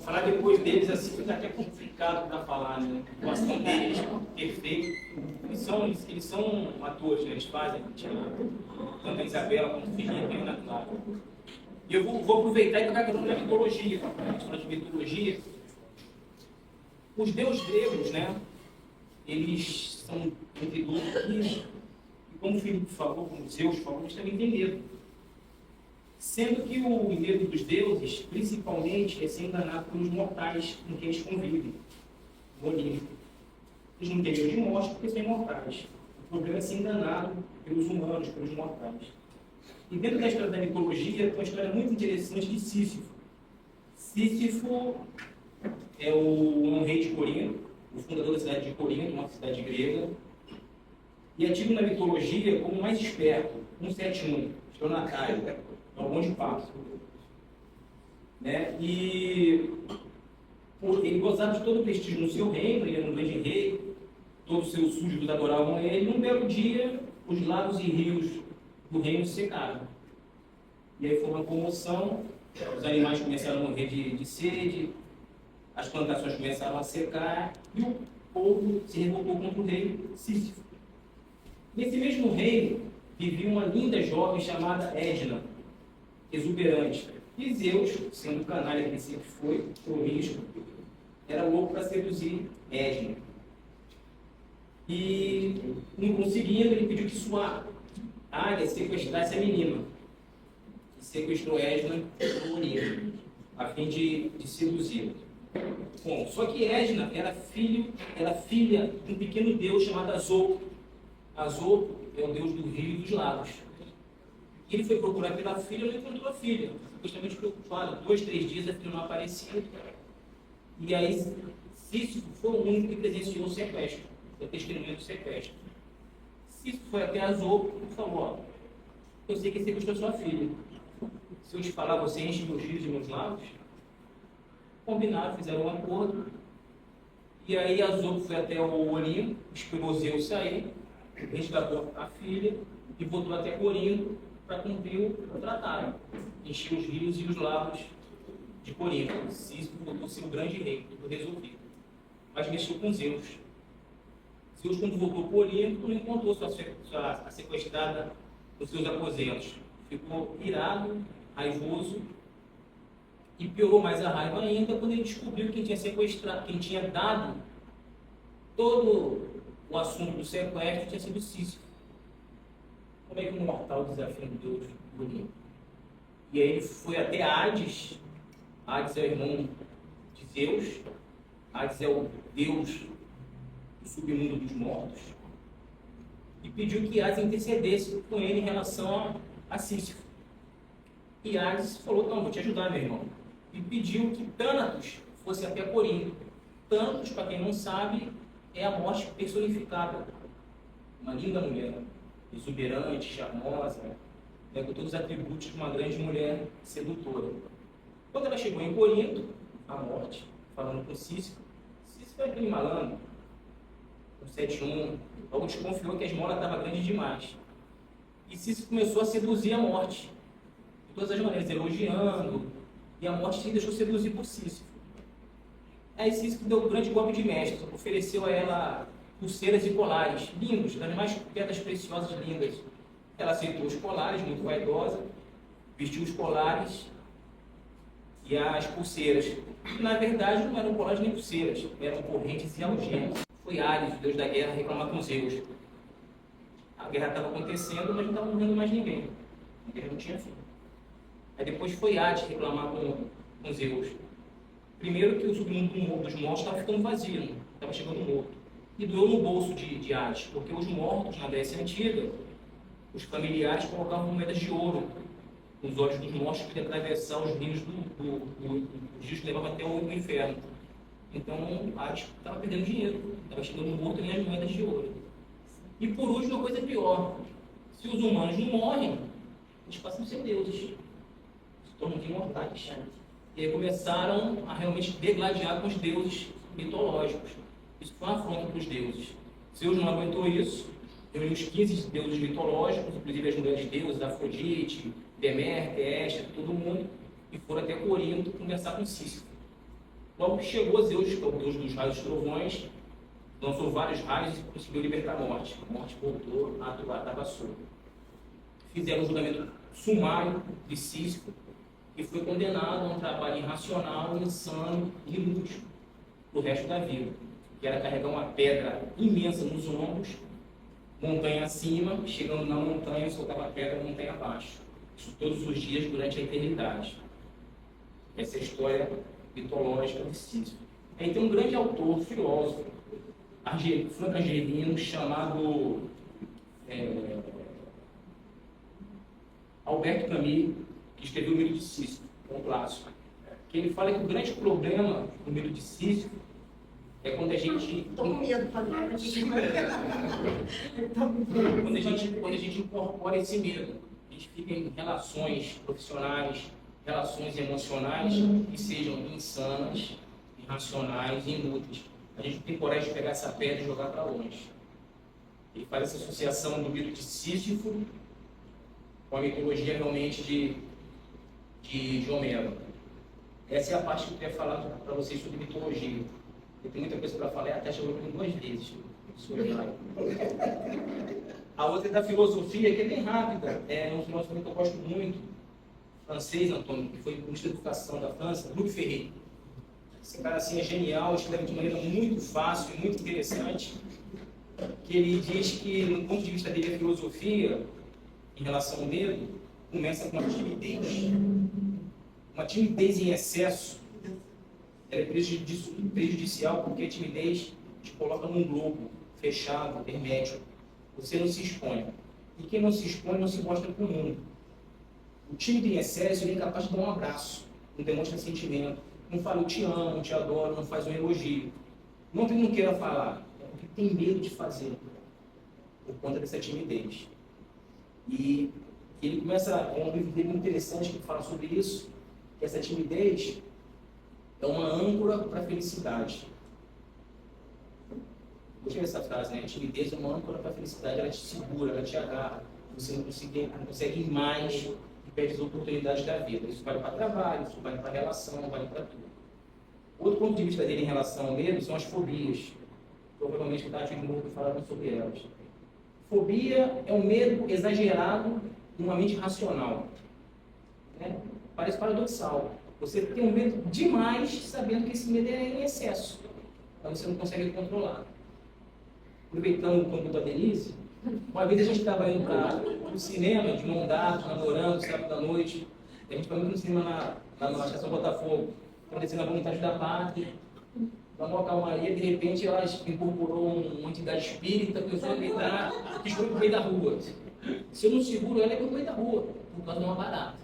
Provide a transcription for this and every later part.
Falar depois deles assim fica até complicado para falar, né? A atuação deles perfeita. Eles são atores, né? Eles fazem, tanto a Isabela como o Felipe e a Ana Clara. E eu vou aproveitar e tocar a questão da mitologia. A gente fala de mitologia. Os deuses gregos, né? Eles são entre dois, e como o Felipe falou, como Zeus falou, eles também têm medo. Sendo que o medo dos deuses, principalmente, é ser enganado pelos mortais com quem eles convivem, no Olimpo. Eles não têm medo de morte porque são imortais. O problema é ser enganado pelos humanos, pelos mortais. E dentro da história da mitologia, tem uma história muito interessante de Sísifo. Sísifo é um rei de Corinto, o fundador da cidade de Corinto, uma cidade grega, e é tido na mitologia como o mais esperto, 171, estelionatário, é um bom de papo. Né? E ele gozava de todo o prestígio no seu reino, ele era um grande rei, todos os seus súditos adoravam ele, e um belo dia, os lagos e rios do reino se secaram. E aí foi uma comoção, os animais começaram a morrer de sede, as plantações começaram a secar, e o povo se revoltou contra o rei Sísifo. Nesse mesmo reino, vivia uma linda jovem chamada Edna, exuberante. E Zeus, sendo o canalha que ele sempre foi, promíscuo, era louco para seduzir Edna. E, não conseguindo, ele pediu que sua águia sequestrasse a menina. E sequestrou Edna por Olimpo, a fim de seduzir. Bom, só que Edna era filha de um pequeno deus chamado Azopo. Azopo é o deus do rio e dos lagos. Ele foi procurar pela filha e não encontrou a filha. Ficou extremamente preocupado. 2, 3 dias a filha não aparecia. E aí, Sísifo foi o único que presenciou o sequestro. Foi testemunha do sequestro. Sísifo foi até Azopo e falou: ó, eu sei que você sequestrou sua filha. Se eu te falar, você enche meus rios e meus lagos? Combinaram, fizeram um acordo. E aí Azopo foi até o Olimpo, esperou Zeus sair, resgatou a filha e voltou até Corinto para cumprir o tratado. Encheu os rios e os lagos de Corinto. Sísifo voltou a ser o grande rei, tudo resolvido. Mas mexeu com Zeus. Zeus, quando voltou para Olimpo, não encontrou sua sequestrada nos seus aposentos. Ficou irado, raivoso, e piorou mais a raiva ainda quando ele descobriu quem tinha sequestrado, quem tinha dado todo o assunto do sequestro tinha sido Sísifo. Como é que um mortal desafia um Deus bonito? E aí ele foi até Hades. Hades é o irmão de Zeus. Hades é o deus do submundo dos mortos. E pediu que Hades intercedesse com ele em relação a Sísifo. E Hades falou: então, vou te ajudar, meu irmão. E pediu que Tânatos fosse até Corinto. Tânatos, para quem não sabe, é a morte personificada. Uma linda mulher, exuberante, charmosa, né, com todos os atributos de uma grande mulher sedutora. Quando ela chegou em Corinto, a morte, falando com Sísifo é aquele malandro, com 7-1, logo desconfiou que a esmola estava grande demais. E Sísifo começou a seduzir a morte, de todas as maneiras, elogiando, e a morte se deixou seduzir por Sísifo. Aí Sísifo deu um grande golpe de mestre, ofereceu a ela pulseiras e colares lindos, das mais pedras preciosas lindas. Ela aceitou os colares, muito vaidosa, vestiu os colares e as pulseiras. Na verdade, não eram colares nem pulseiras, eram correntes e algemas. Foi Ares, o deus da guerra, reclamar com Zeus. A guerra estava acontecendo, mas não estava morrendo mais ninguém. A guerra não tinha fim. Aí depois foi Hades reclamar com Zeus. Primeiro que o submundo dos mortos estava ficando vazio, estava chegando morto. E doeu no bolso de Hades, porque os mortos, na Grécia Antiga, os familiares colocavam moedas de ouro nos olhos dos mortos para atravessar os rios os rios que levavam até o inferno. Então, Hades estava perdendo dinheiro, estava chegando morto e as moedas de ouro. E por último, uma coisa pior: se os humanos não morrem, eles passam a ser deuses, se tornam imortais. E aí começaram a realmente degladiar com os deuses mitológicos. Isso foi uma afronta para os deuses. Zeus não aguentou isso, reuniu os 15 deuses mitológicos, inclusive as mulheres deuses, Afrodite, Deméter, Hestia, todo mundo, e foram até Corinto conversar com Sísifo. Logo que chegou Zeus, que é o deus dos raios e trovões, lançou vários raios e conseguiu libertar a morte. A morte voltou a atuar, estava solta. Fizeram um julgamento sumário de Sísifo, e foi condenado a um trabalho irracional, insano e inútil o resto da vida, que era carregar uma pedra imensa nos ombros, montanha acima, chegando na montanha, soltava a pedra montanha abaixo. Isso todos os dias durante a eternidade. Essa é a história mitológica de Sísifo. Aí tem um grande autor, filósofo, franco-argelino, chamado Alberto Camus, que escreveu o Mito de Sísifo, um clássico. Que ele fala que o grande problema do Mito de Sísifo é quando a gente... Estou com medo, quando a gente incorpora esse medo, a gente fica em relações profissionais, relações emocionais que sejam insanas, irracionais e inúteis. A gente tem coragem de pegar essa pedra e jogar para longe. Ele faz essa associação do mito de Sísifo com a mitologia realmente de Homero. Essa é a parte que eu queria falar para vocês sobre mitologia. Eu tenho muita coisa para falar, até chegou por 2 vezes. A outra é da filosofia, que é bem rápida. É um filósofo que eu gosto muito, francês, Antônio, que foi ministro da Educação da França, Luc Ferry. Esse cara assim é genial, escreve de maneira muito fácil e muito interessante, que ele diz que, no ponto de vista dele, a filosofia, em relação ao medo, começa com uma timidez. Uma timidez em excesso é prejudicial, porque a timidez te coloca num globo fechado, hermético. Você não se expõe. E quem não se expõe não se mostra para o mundo. O tímido em excesso ele é incapaz de dar um abraço, não demonstra sentimento, não fala eu te amo, eu te adoro, não faz um elogio. Não que ele não queira falar, é porque tem medo de fazer, por conta dessa timidez. E ele começa, um livro dele muito interessante que fala sobre isso, que essa timidez é uma âncora para a felicidade. Gostei dessa frase, né? A timidez é uma âncora para a felicidade, ela te segura, ela te agarra, você não consegue ir mais e perde as oportunidades da vida. Isso vale para trabalho, isso vale para relação, vale para tudo. Outro ponto de vista dele em relação ao medo são as fobias. Provavelmente o Tati e o Mundo falaram sobre elas. Fobia é um medo exagerado numa mente racional. Né? Parece paradoxal. Você tem um medo demais, sabendo que esse medo é em excesso. Então você não consegue controlar. Aproveitando o conto da Denise, uma vez a gente estava indo para o cinema, de mão dada, namorando, sábado à noite. A gente foi no cinema lá na Estação Botafogo, acontecendo a vontade da pátria. Dá uma calmaria, de repente ela incorporou uma entidade espírita, começou a gritar, que foi pro meio da rua. Se eu não seguro ela, é pro meio da rua, por causa de uma barata.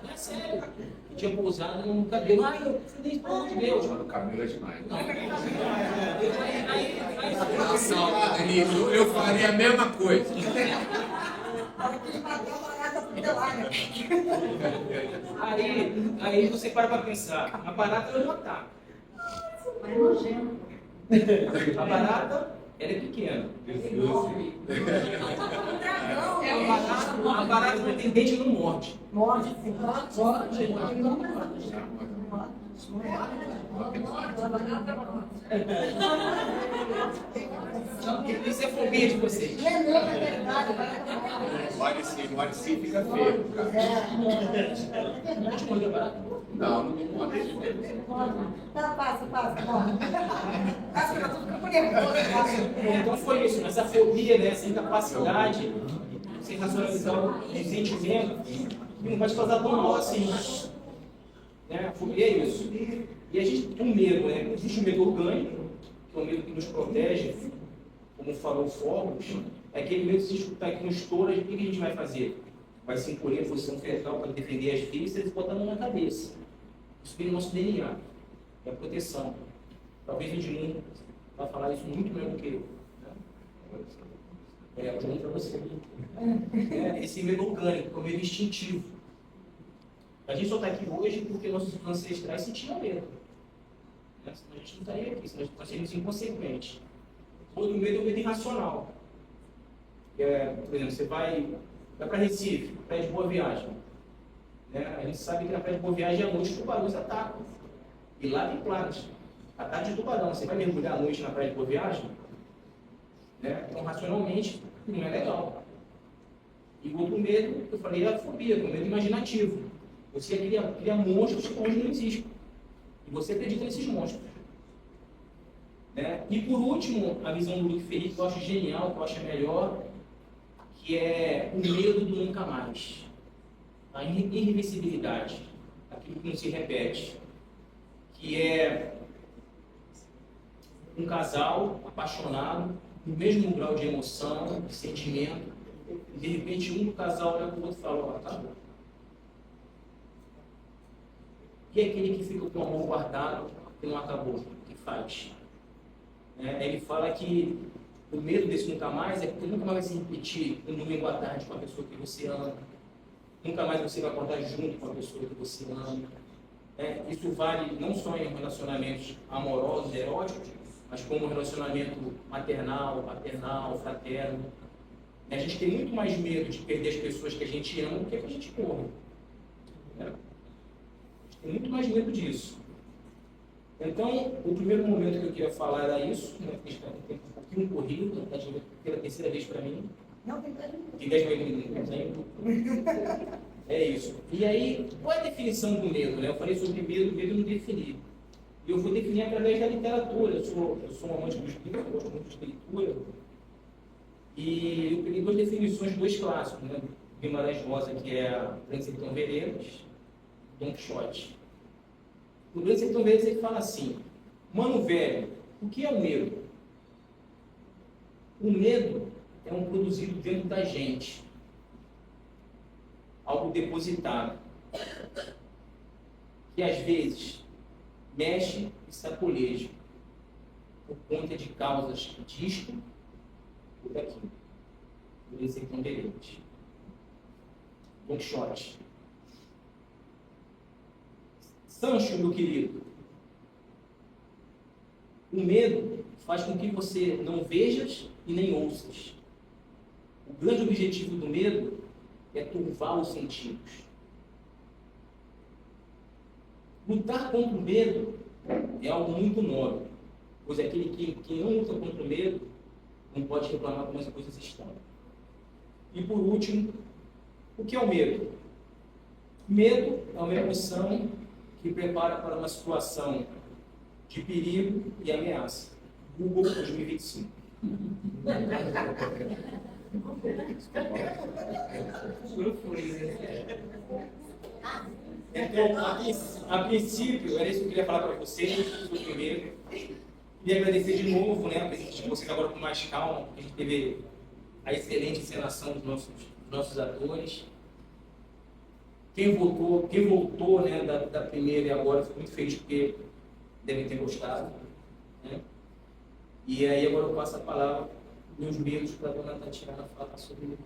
É sério. Eu tinha pousado num cabelo. Ai, eu falei, pelo amor de Deus. O cabelo é demais. Não. Não, eu faria a mesma coisa. Aí você para pensar, a barata ela não ataca. Mas é nojento. A barata, ela é pequena. A barata não tem dente e não morde. Morde, sim. Isso é fobia de vocês. Morde sim, fica feio, cara. Não te mordeu a barata? Não morde. Tá, passa, morde. Acho que tá tudo ficando nervoso. Então foi isso, essa fobia, né, essa incapacidade de se racionalizar o sentimento, que não vai te fazer tão mal assim. Né? A fobia é isso. E a gente tem um medo, né? Existe o medo orgânico, que é o medo que nos protege, como falou o Fogos, é aquele medo de se escutar aqui no estouro, o que a gente vai fazer? Vai se encolher a posição fetal para defender as vísceras e botar a mão na cabeça. Isso vem no nosso DNA, é a proteção. Talvez o Edmundo vai falar isso muito melhor do que eu. Né? Eu junto para você. Esse medo orgânico, é o medo instintivo. A gente só está aqui hoje porque nossos ancestrais sentiam medo. Senão a gente não estaria aqui, senão nós seríamos inconsequentes. Outro medo é o medo irracional. Por exemplo, você vai para Recife, pede boa viagem. Né? A gente sabe que na Praia de Boa Viagem, à noite, os tubarões atacam. E lá tem planos. Ataque de tubarão. Você vai mergulhar à noite na Praia de Boa Viagem? Né? Então, racionalmente, não é legal. E o outro medo, eu falei, é a fobia, é o medo imaginativo. Você cria monstros onde não existem. E você acredita nesses monstros. Né? E por último, a visão do Luc Ferry, que eu acho genial, que eu acho melhor, que é o medo do nunca mais. A irreversibilidade, aquilo que não se repete. Que é um casal apaixonado, no mesmo grau de emoção, de sentimento, e de repente um do casal olha para o outro e fala, ó, acabou. E aquele que fica com o amor guardado e não acabou, o que faz? Ele fala que o medo desse nunca mais é que nunca mais vai se repetir um domingo à tarde com a pessoa que você ama, nunca mais você vai acordar junto com a pessoa que você ama. Isso vale não só em relacionamentos amorosos, eróticos, mas como relacionamento maternal, paternal, fraterno. A gente tem muito mais medo de perder as pessoas que a gente ama do que a gente morre. A gente tem muito mais medo disso. Então, o primeiro momento que eu queria falar era isso, porque está um tempo um pouquinho corrido, pela terceira vez para mim. Não tem 10 minutos. Tem 10 minutos. É isso. E aí, qual é a definição do medo? Eu falei sobre medo eu não defini. E eu vou definir através da literatura. Eu sou um amante dos livros, eu gosto muito de leitura. E eu peguei duas definições, dois clássicos, né? Guimarães Rosa, que é a Grande Sertão Veredas, Don Quixote. O Grande Sertão Veredas ele fala assim: mano velho, o que é o medo? O medo é um produzido dentro da gente, algo depositado, que às vezes mexe e sacoleja por conta de causas disto ou daquilo. O Grande Sertão Veredas. Don Quixote. Sancho, meu querido, o medo faz com que você não vejas e nem ouças. O grande objetivo do medo é turvar os sentidos. Lutar contra o medo é algo muito nobre, pois aquele que não luta contra o medo não pode reclamar como as coisas estão. E por último, o que é o medo? Medo é uma emoção que prepara para uma situação de perigo e ameaça. Google 2025. Então, a princípio, era isso que eu queria falar para vocês, sobre o medo. Queria agradecer de novo, a presença de vocês agora com mais calma, porque a gente teve a excelente encenação dos nossos atores. Quem voltou da primeira e agora, fico muito feliz porque devem ter gostado. E aí agora eu passo a palavra meus medos para a dona Tatiana falar sobre isso.